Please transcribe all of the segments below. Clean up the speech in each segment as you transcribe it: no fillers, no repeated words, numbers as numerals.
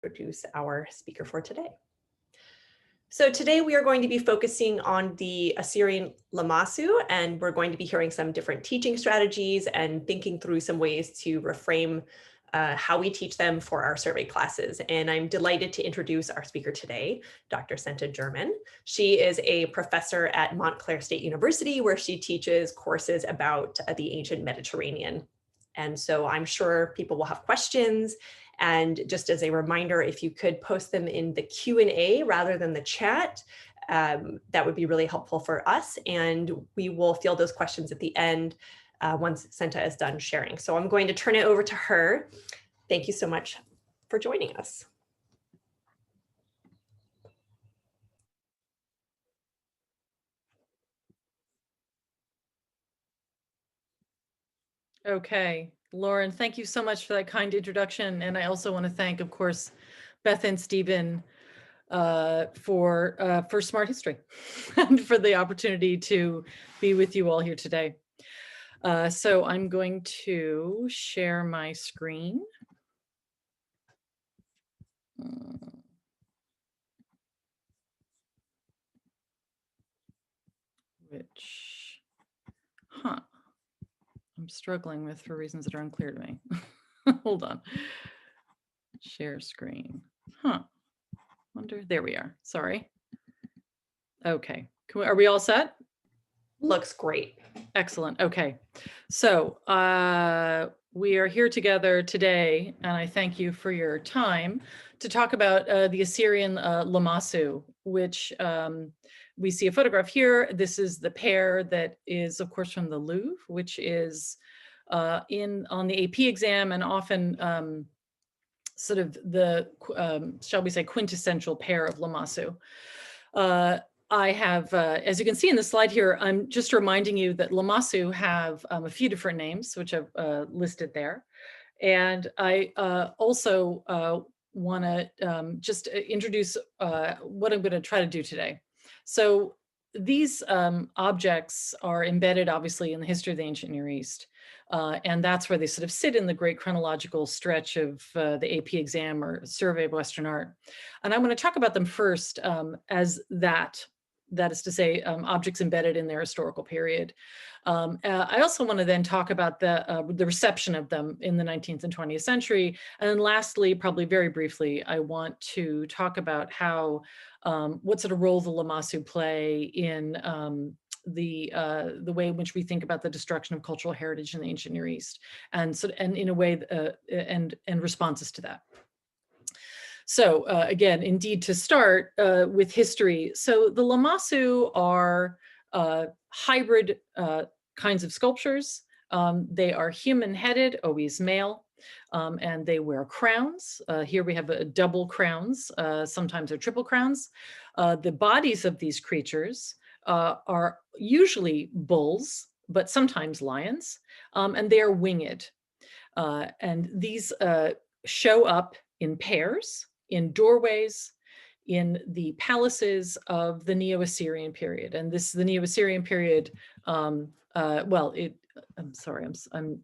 introduce our speaker for today. So today we are going to be focusing on the Assyrian Lamassu, and we're going to be hearing some different teaching strategies and thinking through some ways to reframe how we teach them for our survey classes. And I'm delighted to introduce our speaker today, Dr. Senta German. She is a professor at Montclair State University, where she teaches courses about the ancient Mediterranean. And so I'm sure people will have questions. And just as a reminder, if you could post them in the Q&A rather than the chat, that would be really helpful for us. And we will field those questions at the end once Senta is done sharing. So I'm going to turn it over to her. Thank you so much for joining us. Okay, Lauren, thank you so much for that kind introduction. And I also want to thank, of course, Beth and Stephen for Smart History and for the opportunity to be with you all here today. So I'm going to share my screen. Which, I'm struggling with for reasons that are unclear to me. Hold on. Share screen. Wonder, there we are. Sorry. Okay. Are we all set? Looks great. Excellent. Okay. So we are here together today, and I thank you for your time to talk about the Assyrian Lamassu, which we see a photograph here. This is the pair that is, of course, from the Louvre, which is on the AP exam and often sort of the, shall we say, quintessential pair of Lamassu. I have, as you can see in the slide here, I'm just reminding you that Lamassu have a few different names, which I've listed there. And I also want to just introduce what I'm going to try to do today. So these objects are embedded, obviously, in the history of the ancient Near East. And that's where they sort of sit in the great chronological stretch of the AP exam or survey of Western art. And I'm going to talk about them first as that is to say, objects embedded in their historical period. I also want to then talk about the reception of them in the 19th and 20th century. And then lastly, probably very briefly, I want to talk about how, what sort of role the Lamassu play in the way in which we think about the destruction of cultural heritage in the ancient Near East, and in a way, and responses to that. So again, indeed, to start with history. So the Lamassu are hybrid kinds of sculptures. They are human-headed, always male, and they wear crowns. Here we have double crowns, sometimes they're triple crowns. The bodies of these creatures are usually bulls, but sometimes lions, and they are winged. And these show up in pairs, in doorways, in the palaces of the Neo-Assyrian period. And this, the Neo-Assyrian period, I'm sorry, I'm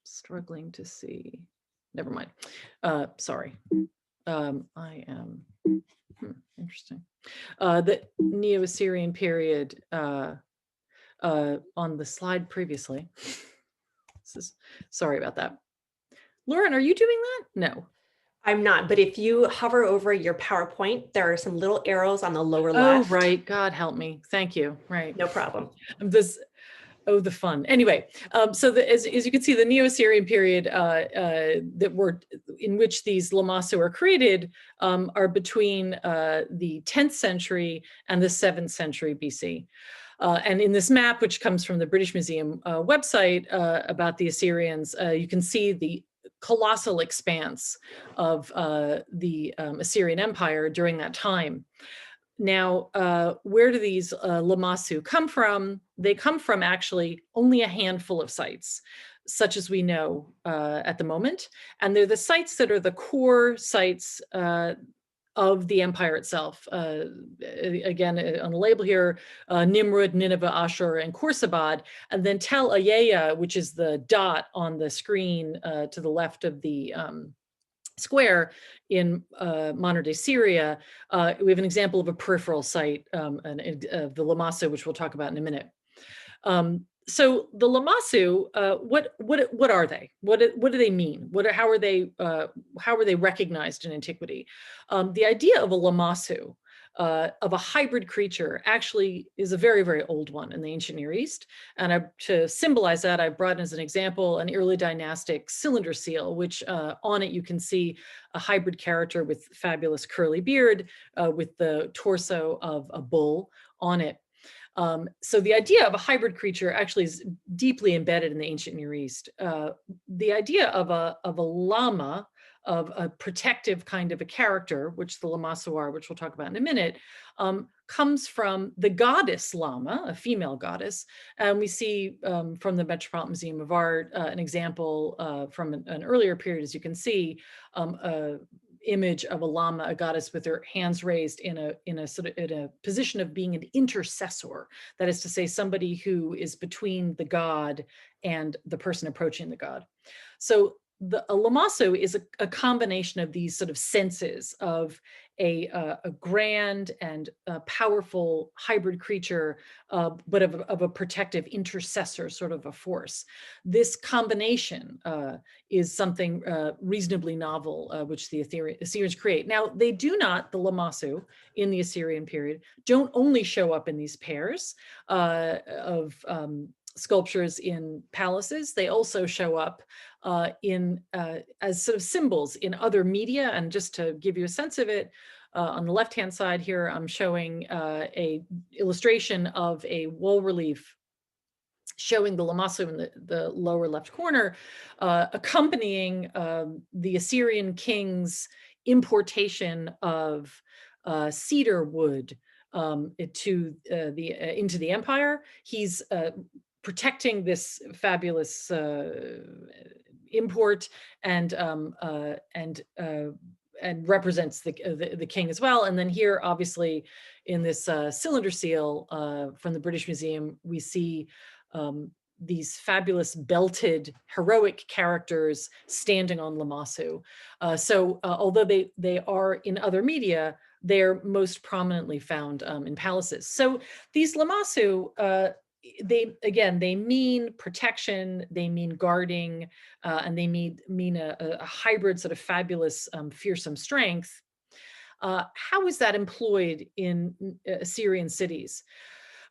struggling to see. Never mind. Sorry. I am, interesting. The Neo-Assyrian period on the slide previously. Sorry about that. Lauren, are you doing that? No. I'm not, but if you hover over your PowerPoint, there are some little arrows on the lower left. Oh, right. God help me. Thank you. Right. No problem. The fun. Anyway, so as you can see, the Neo-Assyrian period in which these Lamassu are created are between the 10th century and the 7th century BC. And in this map, which comes from the British Museum website about the Assyrians, you can see the colossal expanse of the Assyrian Empire during that time. Now, where do these Lamassu come from? They come from actually only a handful of sites, such as we know at the moment. And they're the sites that are the core sites of the empire itself. Again, on the label here, Nimrud, Nineveh, Ashur, and Khorsabad, and then Tel Ayaya, which is the dot on the screen to the left of the square in modern day Syria, we have an example of a peripheral site, the Lamassu, which we'll talk about in a minute. So the Lamassu, what are they? What do they mean? How are they recognized in antiquity? The idea of a Lamassu, of a hybrid creature, actually is a very, very old one in the ancient Near East. And to symbolize that, I brought as an example an early dynastic cylinder seal, which on it you can see a hybrid character with fabulous curly beard, with the torso of a bull on it. So the idea of a hybrid creature actually is deeply embedded in the ancient Near East. The idea of a lama, of a protective kind of a character, which the Lamassu are, which we'll talk about in a minute, comes from the goddess Lama, a female goddess. And we see from the Metropolitan Museum of Art an example from an earlier period, as you can see, image of a lama, a goddess with her hands raised in a position of being an intercessor. That is to say, somebody who is between the god and the person approaching the god. So a Lamassu is a combination of these sort of senses of a grand and powerful hybrid creature, but of a protective intercessor sort of a force. This combination is something reasonably novel, which the Assyrians create. Now, they do not, the Lamassu in the Assyrian period, don't only show up in these pairs of sculptures in palaces. They also show up as sort of symbols in other media. And just to give you a sense of it, on the left-hand side here, I'm showing a illustration of a wall relief showing the Lamassu in the lower left corner, accompanying the Assyrian king's importation of cedar wood into the empire. He's protecting this fabulous import and represents the king as well. And then here, obviously, in this cylinder seal from the British Museum, we see these fabulous belted heroic characters standing on Lamassu. So although they are in other media, they're most prominently found in palaces. So these Lamassu, they mean protection, they mean guarding, and they mean a hybrid sort of fabulous, fearsome strength. How is that employed in Assyrian cities?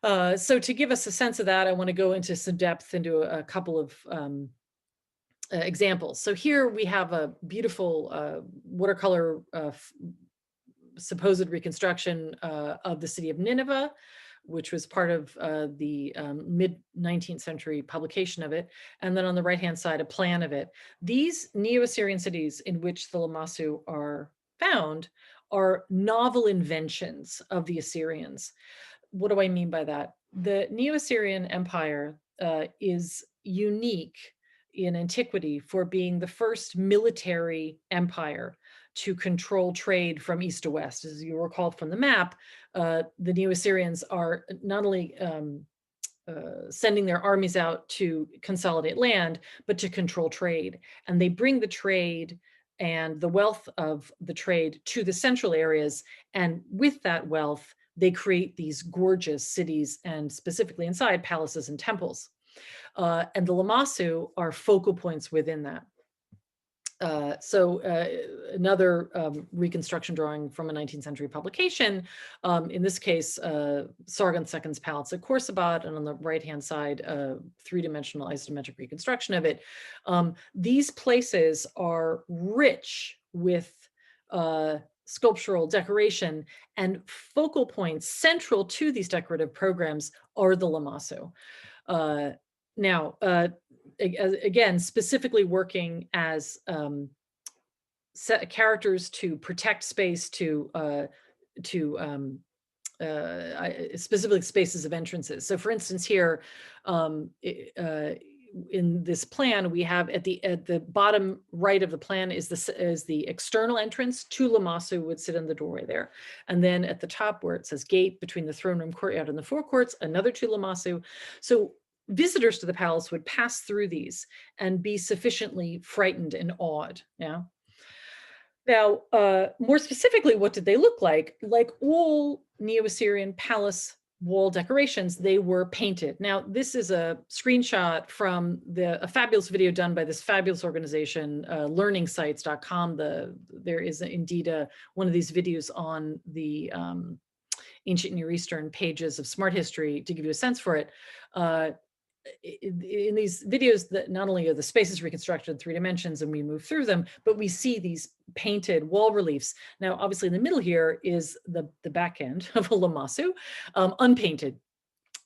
So to give us a sense of that, I want to go into some depth into a couple of examples. So here we have a beautiful watercolor supposed reconstruction of the city of Nineveh, which was part of the mid-19th century publication of it. And then on the right-hand side, a plan of it. These Neo-Assyrian cities in which the Lamassu are found are novel inventions of the Assyrians. What do I mean by that? The Neo-Assyrian Empire is unique in antiquity for being the first military empire to control trade from east to west. As you recall from the map, the Neo-Assyrians are not only sending their armies out to consolidate land, but to control trade. And they bring the trade and the wealth of the trade to the central areas. And with that wealth, they create these gorgeous cities, and specifically inside, palaces and temples. And the Lamassu are focal points within that. Another reconstruction drawing from a 19th century publication, in this case, Sargon II's Palace at Khorsabad, and on the right-hand side, three-dimensional isometric reconstruction of it. These places are rich with sculptural decoration, and focal points central to these decorative programs are the Lamassu. Now, again, specifically working as characters to protect space, specifically spaces of entrances. So for instance, here, in this plan, we have at the bottom right of the plan is the external entrance. Two Lamassu would sit in the doorway there. And then at the top where it says gate between the throne room courtyard and the forecourts, another two Lamassu. So visitors to the palace would pass through these and be sufficiently frightened and awed. Yeah. Now, more specifically, what did they look like? Like all Neo-Assyrian palace wall decorations, they were painted. Now, this is a screenshot from a fabulous video done by this fabulous organization, learningsites.com. There is indeed one of these videos on the ancient Near Eastern pages of Smart History to give you a sense for it. In these videos, that not only are the spaces reconstructed in 3 dimensions and we move through them, but we see these painted wall reliefs. Now, obviously in the middle here is the back end of a Lamassu, unpainted.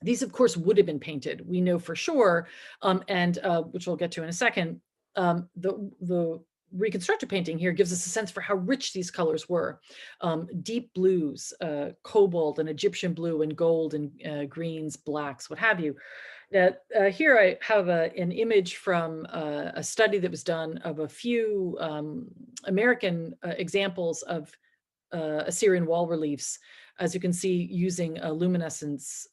These, of course, would have been painted. We know for sure, and which we'll get to in a second. The reconstructed painting here gives us a sense for how rich these colors were. Deep blues, cobalt and Egyptian blue and gold and greens, blacks, what have you. Here I have an image from a study that was done of a few American examples of Assyrian wall reliefs, as you can see, using luminescence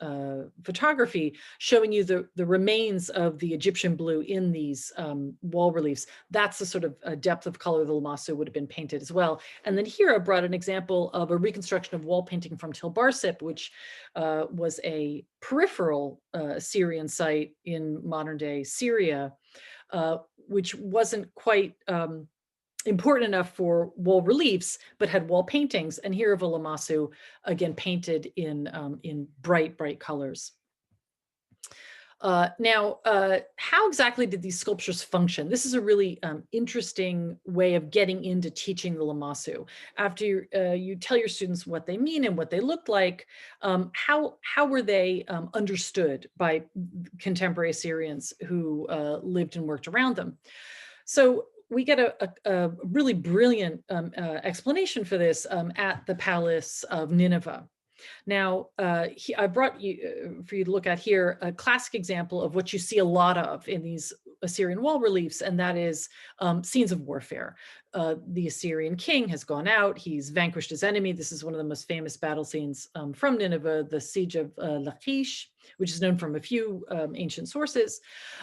photography, showing you the remains of the Egyptian blue in these wall reliefs. That's the sort of depth of color the Lamassu would have been painted as well. And then here I brought an example of a reconstruction of wall painting from Tilbarsip, which was a peripheral Assyrian site in modern day Syria, which wasn't quite important enough for wall reliefs, but had wall paintings. And here of a Lamassu, again, painted in bright, bright colors. Now, how exactly did these sculptures function? This is a really interesting way of getting into teaching the Lamassu. After you tell your students what they mean and what they looked like, how were they understood by contemporary Assyrians who lived and worked around them? So we get a really brilliant explanation for this at the Palace of Nineveh. Now, I brought you for you to look at here a classic example of what you see a lot of in these Assyrian wall reliefs, and that is scenes of warfare. The Assyrian king has gone out, he's vanquished his enemy. This is one of the most famous battle scenes from Nineveh, the siege of Lachish, which is known from a few ancient sources.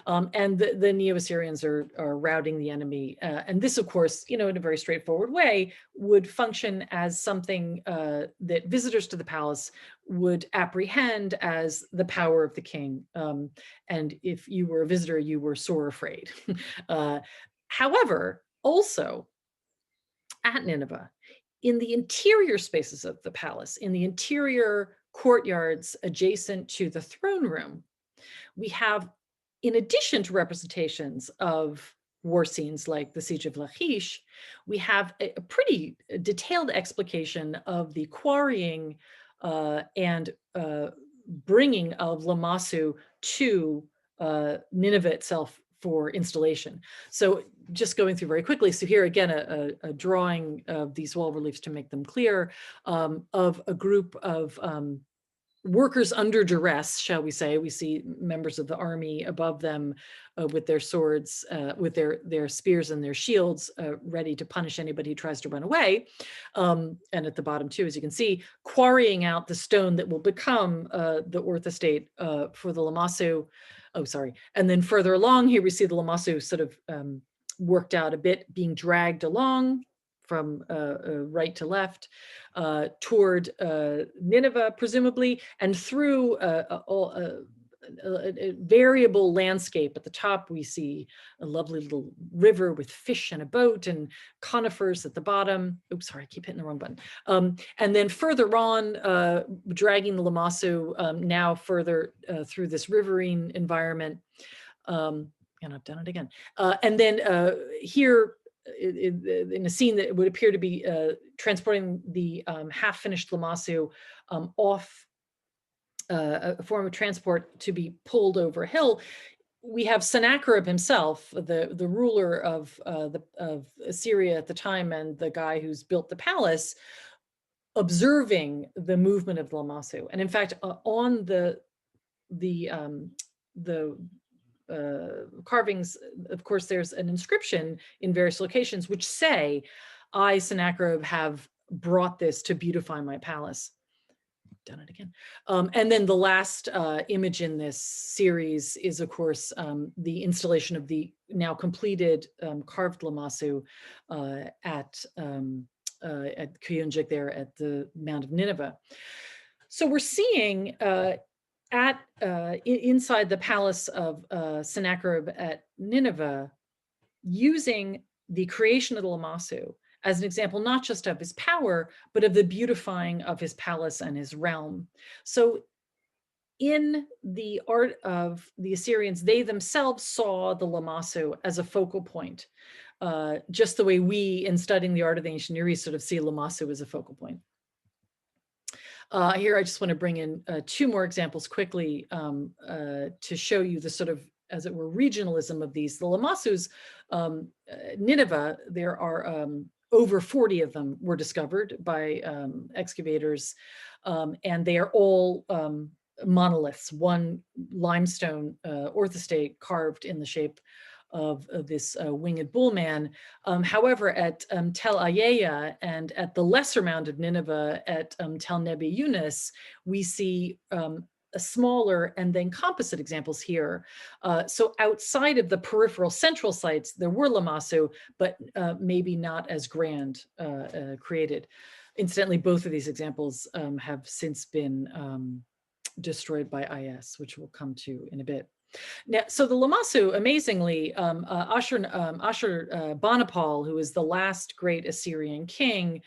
And the Neo-Assyrians are routing the enemy. And this, of course, in a very straightforward way, would function as something that visitors to the palace would apprehend as the power of the king. And if you were a visitor, you were sore afraid. However, also at Nineveh, in the interior spaces of the palace, in the interior courtyards adjacent to the throne room, we have, in addition to representations of war scenes like the Siege of Lachish, we have a pretty detailed explication of the quarrying and bringing of Lamassu to Nineveh itself for installation. So just going through very quickly. So here again, a drawing of these wall reliefs to make them clear, of a group of workers under duress, shall we say. We see members of the army above them with their swords, with their spears and their shields, ready to punish anybody who tries to run away. And at the bottom too, as you can see, quarrying out the stone that will become the orthostate for the Lamassu. Oh, sorry. And then further along here, we see the Lamassu sort of worked out a bit, being dragged along from right to left toward Nineveh, presumably, and through a variable landscape. At the top, we see a lovely little river with fish and a boat and conifers at the bottom. Oops, sorry, I keep hitting the wrong button. And then further on, dragging the Lamassu now further through this riverine environment. And I've done it again. And then here, in a scene that would appear to be transporting the half-finished Lamassu off a form of transport to be pulled over a hill, we have Sennacherib himself, the ruler of Assyria at the time and the guy who's built the palace, observing the movement of the Lamassu. And in fact, on the carvings, of course, there's an inscription in various locations which say, I, Sennacherib, have brought this to beautify my palace. done it again. And then the last image in this series is, of course, the installation of the now completed carved Lamassu at Kuyunjik there at the Mount of Nineveh. So we're seeing inside the palace of Sennacherib at Nineveh, using the creation of the Lamassu as an example, not just of his power, but of the beautifying of his palace and his realm. So in the art of the Assyrians, they themselves saw the Lamassu as a focal point, just the way we, in studying the art of the ancient Near East, sort of see Lamassu as a focal point. Here, I just want to bring in two more examples quickly to show you the sort of, as it were, regionalism of these. The Lamassus, Nineveh, there are over 40 of them were discovered by excavators, and they are all monoliths, one limestone orthostate carved in the shape of this winged bull man. However, at Tel Ayeya and at the lesser mound of Nineveh at Tel Nebi Yunus, we see smaller and then composite examples here. So outside of the peripheral central sites, there were Lamassu, but maybe not as grand created. Incidentally, both of these examples have since been destroyed by IS, which we'll come to in a bit. Now, so the Lamassu, amazingly, Ashur-banipal, who is the last great Assyrian king,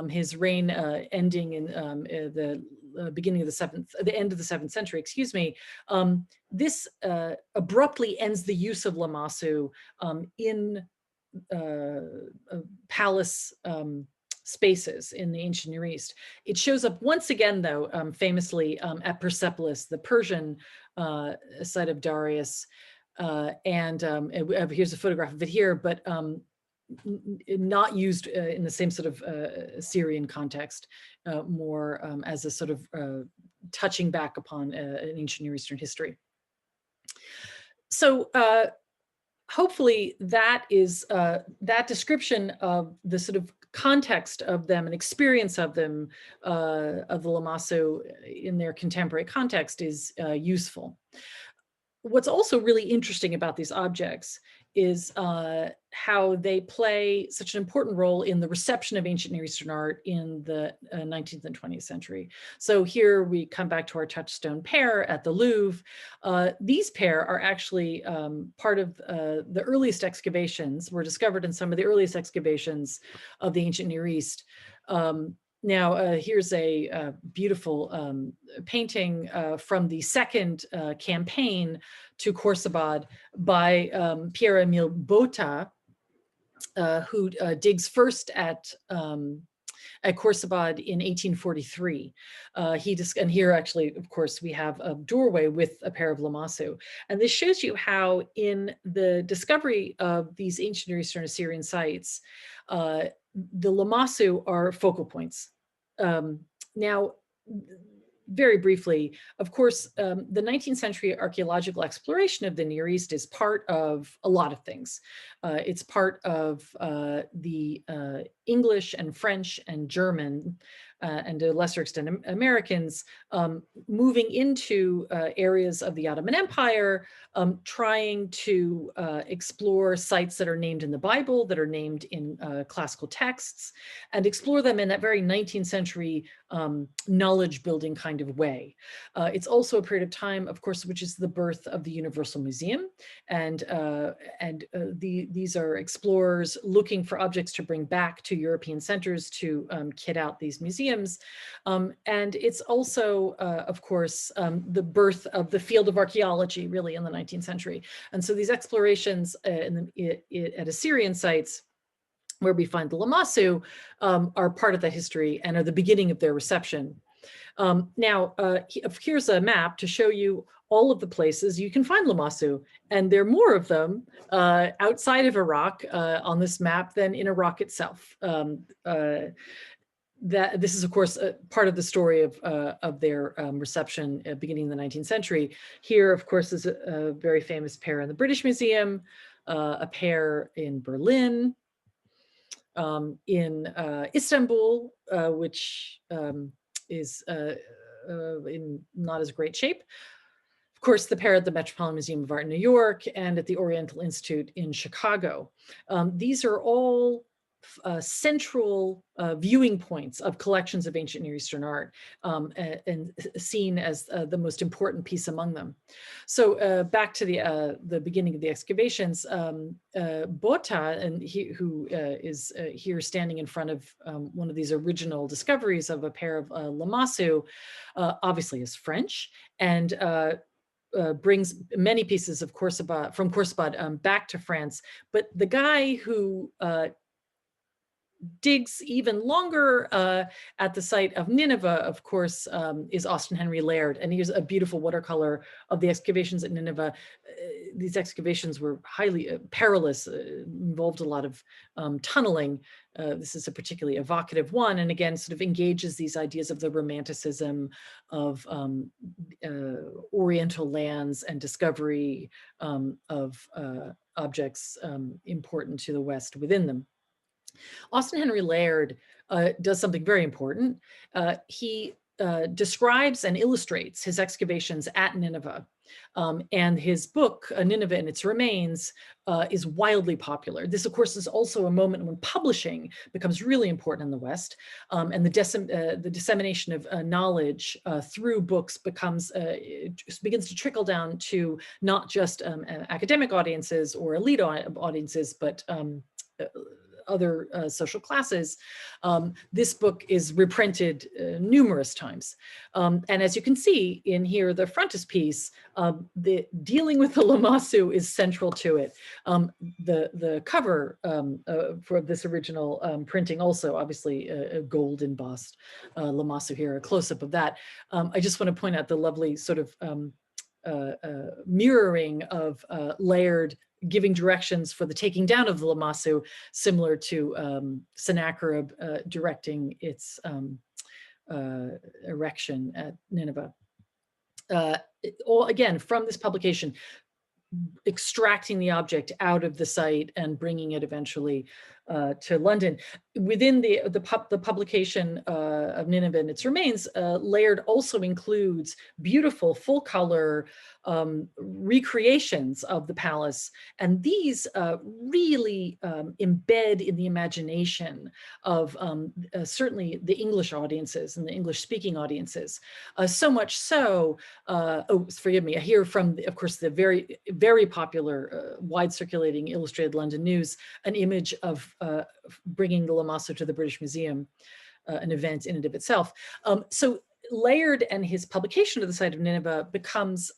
his reign ending in the beginning of the end of the 7th century, excuse me, this abruptly ends the use of Lamassu in palace spaces in the ancient Near East. It shows up once again, though, famously at Persepolis, the Persian site of Darius. Here's a photograph of it here, but not used in the same sort of Syrian context, more as a sort of touching back upon an ancient Near Eastern history. So hopefully that is that description of the sort of context of them and experience of them, of the Lamassu in their contemporary context, is useful. What's also really interesting about these objects is how they play such an important role in the reception of ancient Near Eastern art in the 19th and 20th century. So here we come back to our touchstone pair at the Louvre. These pair are actually part of the earliest excavations, were discovered in some of the earliest excavations of the ancient Near East. Now, here's a beautiful painting from the second campaign to Khorsabad by Pierre-Emile Botta, who digs first at Khorsabad in 1843. And here actually, of course, we have a doorway with a pair of Lamassu. And this shows you how in the discovery of these ancient Near Eastern Assyrian sites, the Lamassu are focal points. Now, very briefly, of course, the 19th century archaeological exploration of the Near East is part of a lot of things. It's part of the English and French and German, and to a lesser extent Americans, moving into areas of the Ottoman Empire, trying to explore sites that are named in the Bible, that are named in classical texts, and explore them in that very 19th century knowledge building kind of way. It's also a period of time, of course, which is the birth of the Universal Museum. And these are explorers looking for objects to bring back to European centers to kit out these museums. And it's also, of course, the birth of the field of archaeology, really, in the 19th century. And so these explorations at Assyrian sites, where we find the Lamassu, are part of that history and are the beginning of their reception. Now, here's a map to show you all of the places you can find Lamassu, and there are more of them outside of Iraq on this map than in Iraq itself. This is, of course, part of the story of their reception beginning in the 19th century. Here, of course, is a very famous pair in the British Museum, a pair in Berlin, in Istanbul, which is in not as great shape. Of course, the pair at the Metropolitan Museum of Art in New York and at the Oriental Institute in Chicago. These are all central viewing points of collections of ancient Near Eastern art, and seen as the most important piece among them. So back to the beginning of the excavations, Bota, and who is here standing in front of one of these original discoveries of a pair of Lamassu, obviously is French, and brings many pieces of Khorsabad, from Khorsabad back to France. But the guy who digs even longer at the site of Nineveh, of course, is Austin Henry Laird. And here's a beautiful watercolor of the excavations at Nineveh. These excavations were highly perilous, involved a lot of tunneling. This is a particularly evocative one, and again, sort of engages these ideas of the romanticism of Oriental lands and discovery of objects important to the West within them. Austin Henry Laird does something very important. He describes and illustrates his excavations at Nineveh. And his book, Nineveh and Its Remains, is wildly popular. This, of course, is also a moment when publishing becomes really important in the West, and the dissemination of knowledge through books begins to trickle down to not just academic audiences or elite audiences, but other social classes. This book is reprinted numerous times. And as you can see in here, the frontispiece, the dealing with the Lamassu is central to it. The cover for this original printing also, obviously, a gold embossed Lamassu here, a close-up of that. I just want to point out the lovely sort of mirroring of Laird giving directions for the taking down of the Lamassu, similar to Sennacherib directing its erection at Nineveh. All, again, from this publication, extracting the object out of the site and bringing it eventually to London. Within the publication of Nineveh and Its Remains, Laird also includes beautiful full-color recreations of the palace. And these really embed in the imagination of certainly the English audiences and the English-speaking audiences. So much so, oh, forgive me, I hear from, of course, the very popular, wide circulating Illustrated London News, an image of bringing the Lamassu to the British Museum, an event in and of itself. So Laird and his publication of the site of Nineveh becomes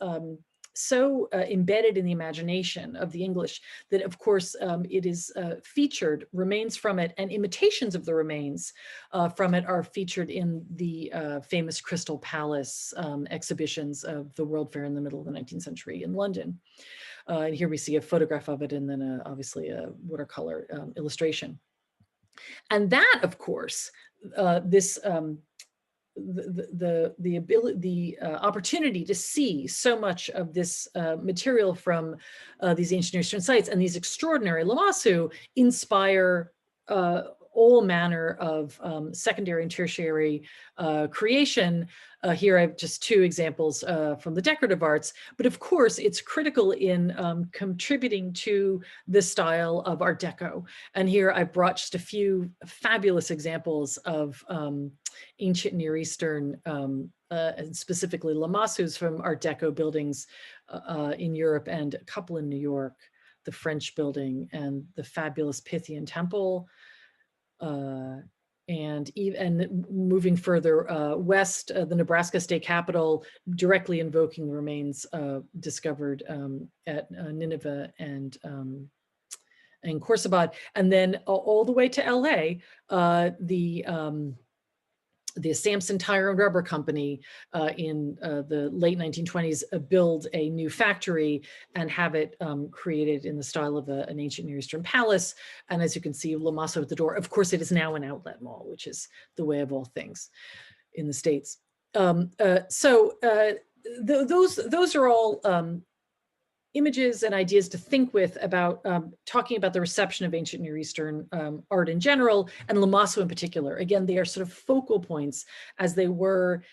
so embedded in the imagination of the English that, of course, it is featured, remains from it, and imitations of the remains from it are featured in the famous Crystal Palace exhibitions of the World Fair in the middle of the 19th century in London. And here we see a photograph of it and then obviously a watercolor illustration. And that, of course, the opportunity to see so much of this material from these ancient Near Eastern sites and these extraordinary Lamassu inspire all manner of secondary and tertiary creation. Here I have just two examples from the decorative arts, but of course it's critical in contributing to the style of Art Deco. And here I brought just a few fabulous examples of ancient Near Eastern, and specifically Lamassus from Art Deco buildings in Europe and a couple in New York, the French building and the fabulous Pythian temple. And moving further west, the Nebraska State Capitol, directly invoking the remains discovered at Nineveh and Khorsabad, and then all the way to LA, the Sampson Tire and Rubber Company in the late 1920s build a new factory and have it created in the style of an ancient Near Eastern palace. And as you can see, Lamassu at the door. Of course, it is now an outlet mall, which is the way of all things in the States. Those are all images and ideas to think with about talking about the reception of ancient Near Eastern art in general, and Lamassu in particular. Again, they are sort of focal points as they were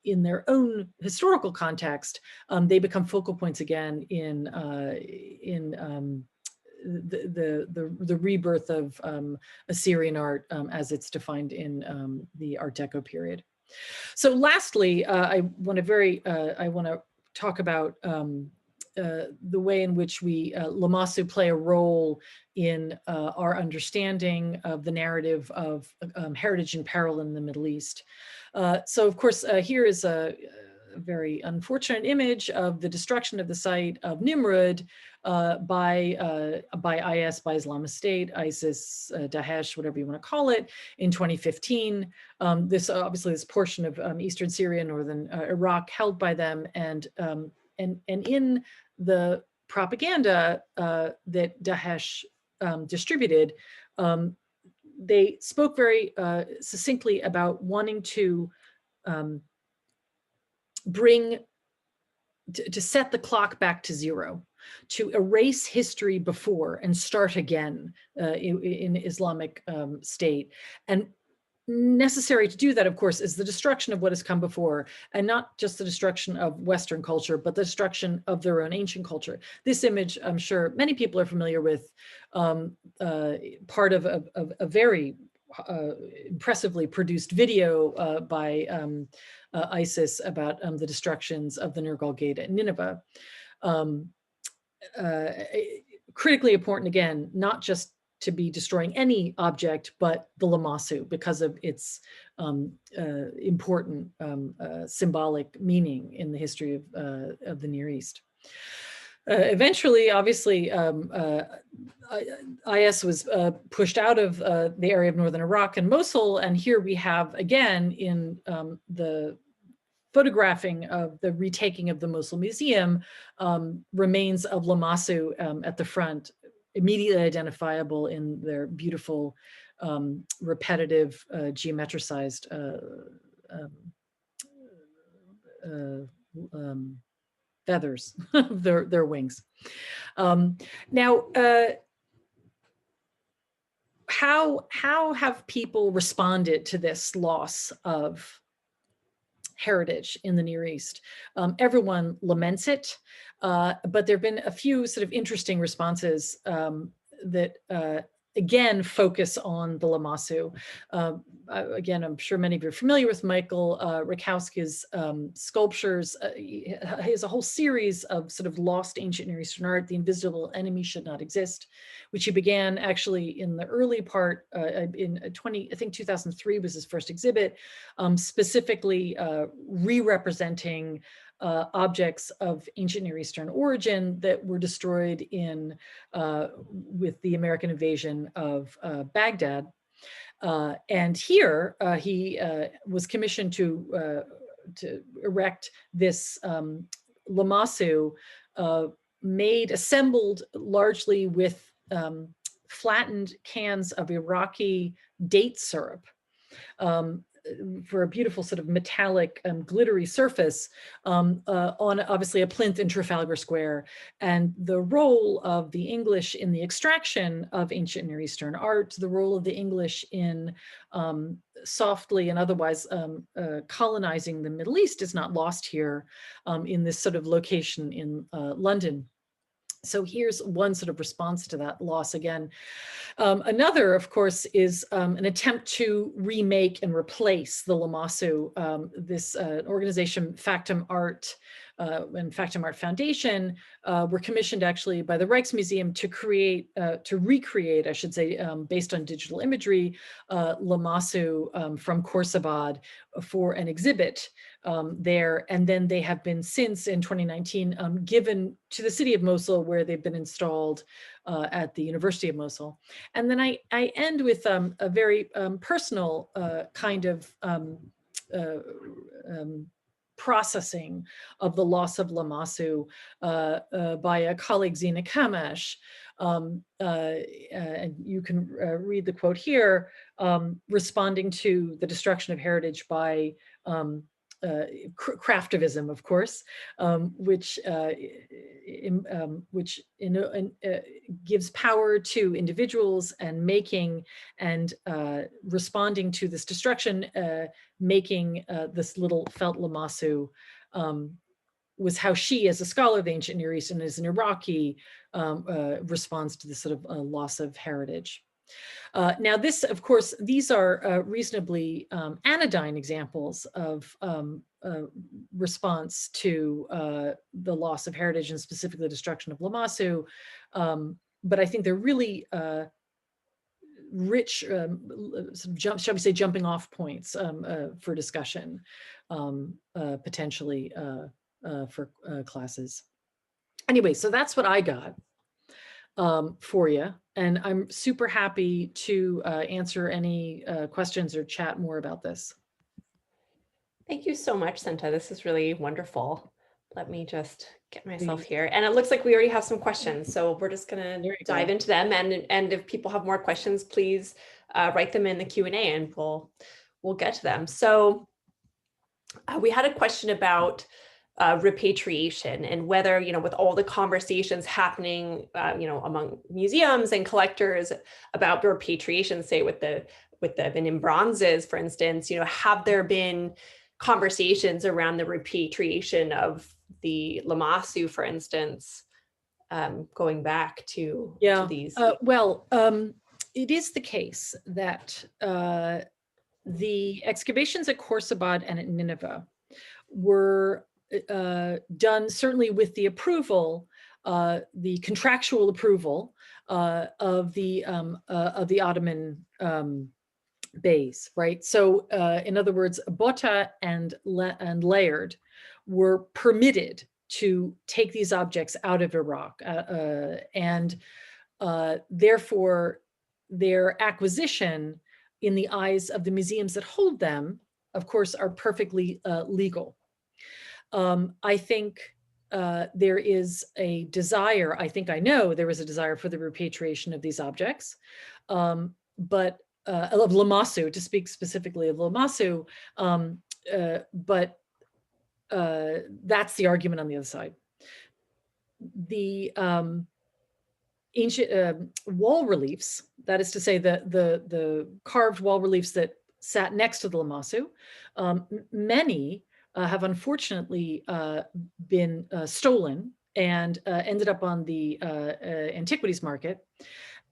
in their own historical context, they become focal points again in the rebirth of Assyrian art as it's defined in the Art Deco period. So lastly, I want to talk about the way in which we Lamassu play a role in our understanding of the narrative of heritage and peril in the Middle East. So of course, here is a very unfortunate image of the destruction of the site of Nimrud by IS, by Islamic State, ISIS, Daesh, whatever you want to call it, in 2015. This obviously this portion of eastern Syria, northern Iraq, held by them, and in the propaganda that Daesh distributed, they spoke very succinctly about wanting to to set the clock back to zero, to erase history before and start again in Islamic State. And necessary to do that, of course, is the destruction of what has come before, and not just the destruction of Western culture, but the destruction of their own ancient culture. This image, I'm sure many people are familiar with, part of a very impressively produced video by ISIS about the destructions of the Nergal Gate at Nineveh. Critically important, again, not just to be destroying any object, but the Lamassu, because of its important symbolic meaning in the history of the Near East. Eventually, obviously, IS was pushed out of the area of northern Iraq and Mosul, and here we have, again, in the photographing of the retaking of the Mosul Museum, remains of Lamassu at the front, immediately identifiable in their beautiful, repetitive, geometricized feathers of their wings. Now, how have people responded to this loss of heritage in the Near East? Everyone laments it, but there have been a few sort of interesting responses that again focus on the Lamassu. Again, I'm sure many of you are familiar with Michael Rakowski's sculptures. He has a whole series of sort of lost ancient Near Eastern art. The Invisible Enemy Should Not Exist, which he began actually in the early part I think 2003 was his first exhibit, specifically re-representing objects of ancient Near Eastern origin that were destroyed in with the American invasion of Baghdad. And here he was commissioned to erect this Lamassu, assembled largely with flattened cans of Iraqi date syrup, for a beautiful sort of metallic glittery surface on obviously a plinth in Trafalgar Square. And the role of the English in the extraction of ancient Near Eastern art, the role of the English in softly and otherwise colonizing the Middle East is not lost here in this sort of location in London. So here's one sort of response to that loss again. Another, of course, is an attempt to remake and replace the Lamassu. This organization, Factum Art and Factum Art Foundation, were commissioned actually by the Rijksmuseum to recreate, I should say, based on digital imagery, Lamassu from Khorsabad for an exhibit there. And then they have been since in 2019 given to the city of Mosul, where they've been installed at the University of Mosul. And then I end with a very personal kind of processing of the loss of Lamassu by a colleague, Zina Kamash. And you can read the quote here, responding to the destruction of heritage by craftivism, of course, which gives power to individuals and making and responding to this destruction, making this little felt lamassu was how she, as a scholar of the ancient Near East and as an Iraqi, responds to this sort of loss of heritage. Now, this, of course, these are reasonably anodyne examples of response to the loss of heritage and specifically the destruction of Lamassu. But I think they're really rich, shall we say, jumping off points for discussion, potentially for classes. Anyway, so that's what I got for you. And I'm super happy to answer any questions or chat more about this. Thank you so much, Senta. This is really wonderful. Let me just get myself here. And it looks like we already have some questions. So we're just going to dive into them. And if people have more questions, please write them in the Q&A and we'll get to them. So we had a question about repatriation and whether, with all the conversations happening, among museums and collectors about repatriation, say with the Benin bronzes, for instance, have there been conversations around the repatriation of the Lamassu, for instance, going back to these? It is the case that the excavations at Khorsabad and at Nineveh were done certainly with the approval, the contractual approval of the Ottoman beys, right? So in other words, Botta and Layard were permitted to take these objects out of Iraq, and therefore their acquisition in the eyes of the museums that hold them, of course, are perfectly legal. I think there is a desire, I know there is a desire for the repatriation of these objects, but of Lamassu, to speak specifically of Lamassu, but that's the argument on the other side. The ancient wall reliefs, that is to say the carved wall reliefs that sat next to the Lamassu, many have unfortunately been stolen and ended up on the antiquities market.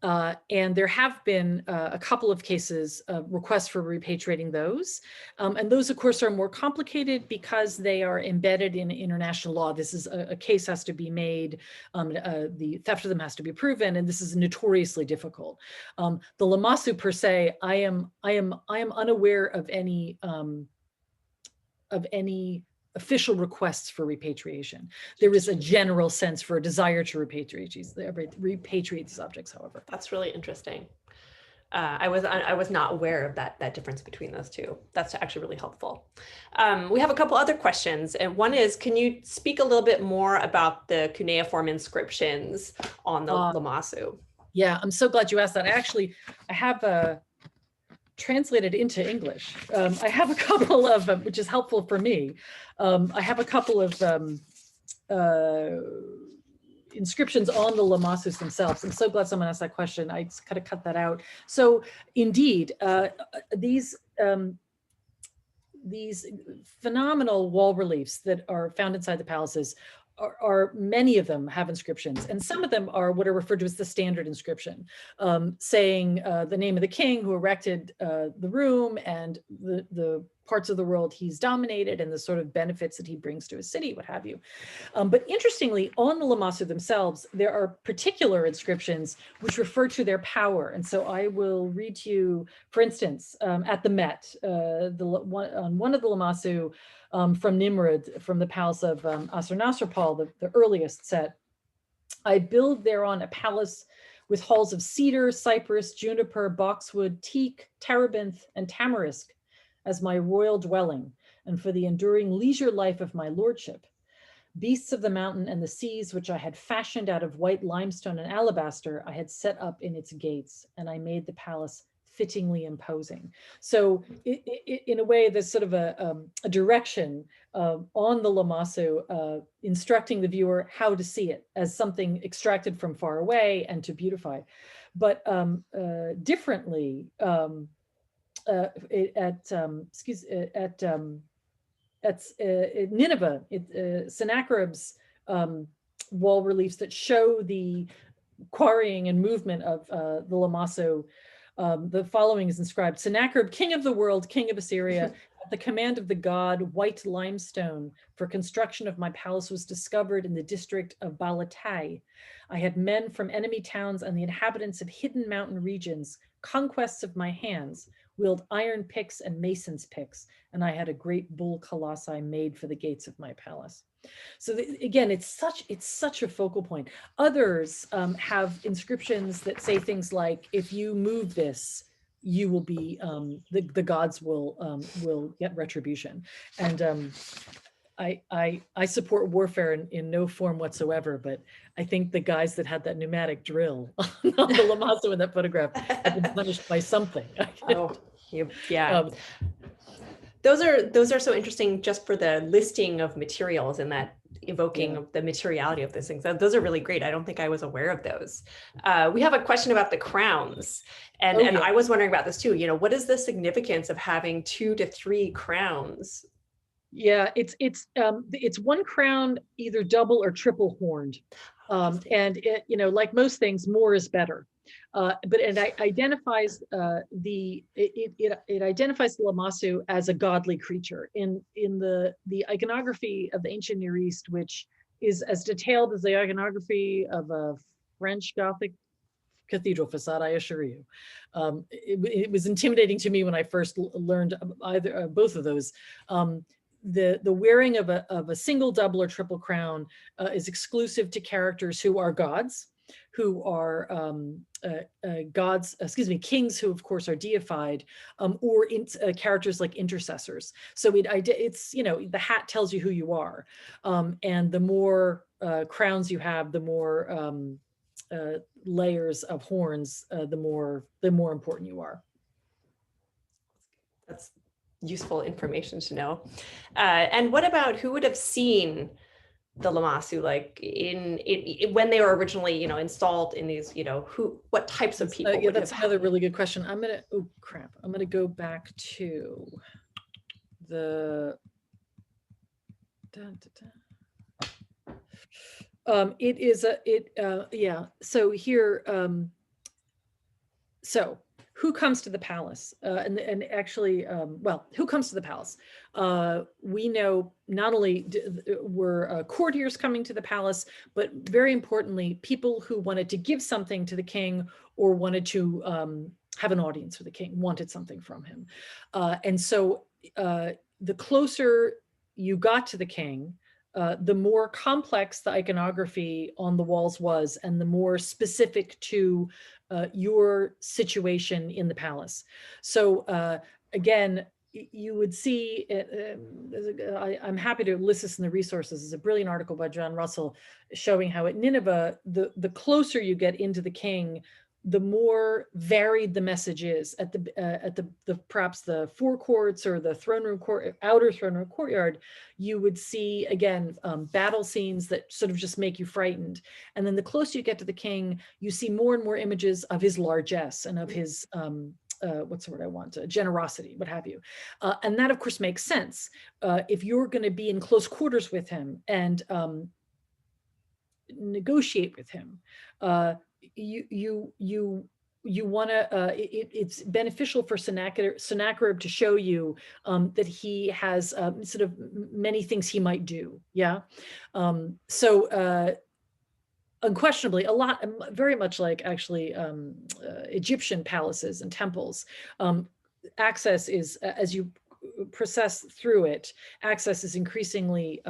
And there have been a couple of cases of requests for repatriating those. And those, of course, are more complicated because they are embedded in international law. This is a case has to be made, the theft of them has to be proven, and this is notoriously difficult. The Lamassu per se, I am unaware of any official requests for repatriation. There is a general sense for a desire to repatriate these objects, however. That's really interesting. I was not aware of that difference between those two. That's actually really helpful. We have a couple other questions, and one is, can you speak a little bit more about the cuneiform inscriptions on the Lamassu? Yeah, I'm so glad you asked that. I have translated into English. I have a couple of, which is helpful for me. I have a couple of inscriptions on the Lamassus themselves. I'm so glad someone asked that question. I kind of cut that out. So indeed, these phenomenal wall reliefs that are found inside the palaces are many of them have inscriptions, and some of them are what are referred to as the standard inscription, saying the name of the king who erected the room and the parts of the world he's dominated and the sort of benefits that he brings to his city, what have you. But interestingly, on the Lamassu themselves, there are particular inscriptions which refer to their power. And so I will read to you, for instance, at the Met, on one of the Lamassu, from Nimrud, from the palace of Assur-Nasrpal, the earliest set. I build thereon a palace with halls of cedar, cypress, juniper, boxwood, teak, terebinth, and tamarisk as my royal dwelling, and for the enduring leisure life of my lordship. Beasts of the mountain and the seas, which I had fashioned out of white limestone and alabaster, I had set up in its gates, and I made the palace fittingly imposing. So in a way, there's sort of a direction on the Lamassu, instructing the viewer how to see it as something extracted from far away and to beautify. But differently, at Nineveh, Sennacherib's wall reliefs that show the quarrying and movement of the Lamassu. The following is inscribed: Sennacherib, king of the world, king of Assyria, at the command of the god, white limestone for construction of my palace was discovered in the district of Balatai. I had men from enemy towns and the inhabitants of hidden mountain regions, conquests of my hands, wield iron picks and mason's picks, and I had a great bull colossi made for the gates of my palace. So again, it's such a focal point. Others have inscriptions that say things like, if you move this, you will be, the gods will get retribution. And I support warfare in no form whatsoever, but I think the guys that had that pneumatic drill on the Lamassu in that photograph have been punished by something. Oh, yeah. Those are so interesting just for the listing of materials and that evoking the materiality of those things. Those are really great. I don't think I was aware of those. We have a question about the crowns. And I was wondering about this too. What is the significance of having 2 to 3 crowns? Yeah, it's one crown, either double or triple horned. And it, like most things, more is better. But it identifies it identifies the Lamassu as a godly creature in the iconography of the ancient Near East, which is as detailed as the iconography of a French Gothic cathedral facade, I assure you. It was intimidating to me when I first learned both of those. The wearing of a single, double, or triple crown is exclusive to characters who are gods, who are kings who of course are deified, or characters like intercessors. So it's the hat tells you who you are, and the more crowns you have, the more layers of horns, the more important you are. That's useful information to know. And what about who would have seen the Lamassu, like when they were originally, installed in these, what types of people? Yeah, that's another really good question. I'm gonna go back to the. So here, so who comes to the palace? And actually, who comes to the palace? We know not only were courtiers coming to the palace, but very importantly, people who wanted to give something to the king or wanted to have an audience with the king, wanted something from him. And so the closer you got to the king, the more complex the iconography on the walls was, and the more specific to your situation in the palace. So again, you would see, I'm happy to list this in the resources. It's a brilliant article by John Russell showing how at Nineveh, the closer you get into the king, the more varied the message is. At the perhaps the forecourts or the throne room outer throne room courtyard, you would see again battle scenes that sort of just make you frightened. And then the closer you get to the king, you see more and more images of his largesse and of his what's the word I want? Generosity, what have you. And that of course makes sense. If you're going to be in close quarters with him and negotiate with him, you want to, it's beneficial for Sennacherib to show you that he has sort of many things he might do. Yeah. So unquestionably, very much like actually Egyptian palaces and temples, access is, as you process through it, access is increasingly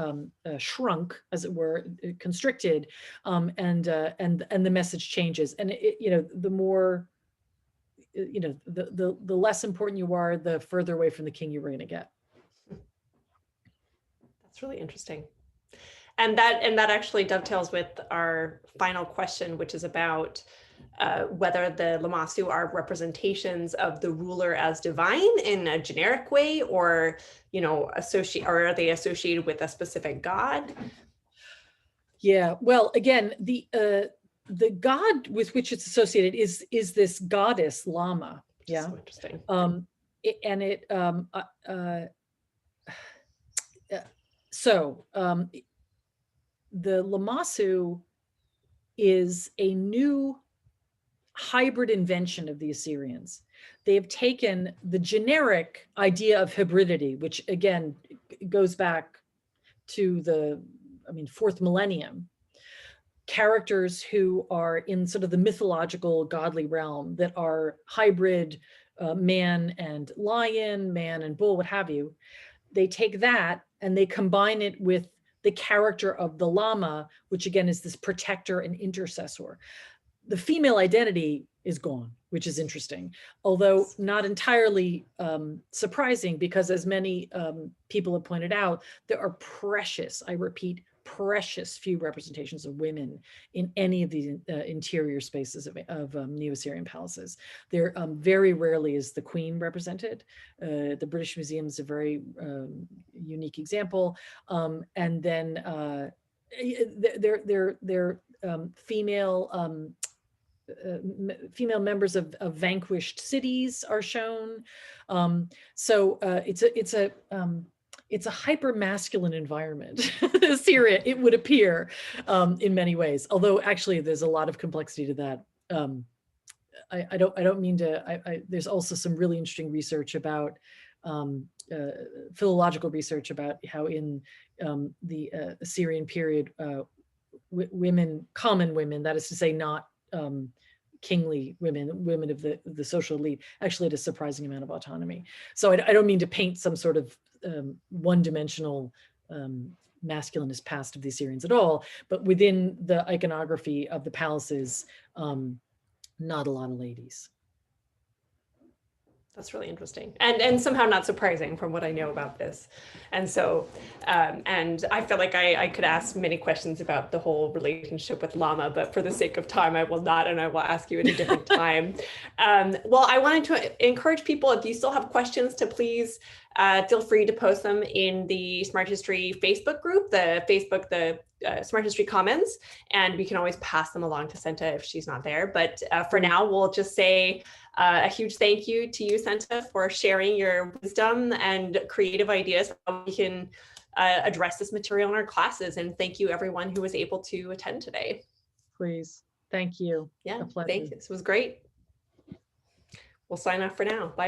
shrunk, as it were, constricted, and the message changes. And the more, the less important you are, the further away from the king you're going to get. That's really interesting. And that actually dovetails with our final question, which is about whether the Lamassu are representations of the ruler as divine in a generic way, or, or are they associated with a specific god? Yeah, well, again, the god with which it's associated is this goddess Lama. Yeah. So interesting. And it so the Lamassu is a new hybrid invention of the Assyrians. They have taken the generic idea of hybridity, which again goes back to the, fourth millennium. Characters who are in sort of the mythological godly realm that are hybrid, man and lion, man and bull, what have you. They take that and they combine it with the character of the Lama, which again is this protector and intercessor. The female identity is gone, which is interesting, although not entirely surprising, because as many people have pointed out, there are precious, I repeat, precious few representations of women in any of these interior spaces of Neo-Assyrian palaces. There very rarely is the queen represented. The British Museum is a very unique example. And then their female female members of vanquished cities are shown. So it's a hyper masculine environment, Syria, it would appear, in many ways. Although actually, there's a lot of complexity to that. I don't mean to. There's also some really interesting research about philological research about how in the Assyrian period, women, common women, that is to say, not kingly women of the social elite, actually had a surprising amount of autonomy. So I don't mean to paint some sort of one-dimensional masculinist past of the Assyrians at all, but within the iconography of the palaces, not a lot of ladies. That's really interesting, and somehow not surprising from what I know about this. And so, and I feel like I could ask many questions about the whole relationship with Lama, but for the sake of time, I will not, and I will ask you at a different time. Well, I wanted to encourage people, if you still have questions, to please feel free to post them in the Smart History Facebook group, the Smart History Commons, and we can always pass them along to Senta if she's not there. But for now, we'll just say a huge thank you to you, Senta, for sharing your wisdom and creative ideas how we can address this material in our classes. And thank you, everyone who was able to attend today. Please. Thank you. Yeah, A pleasure. thank you. This was great. We'll sign off for now. Bye.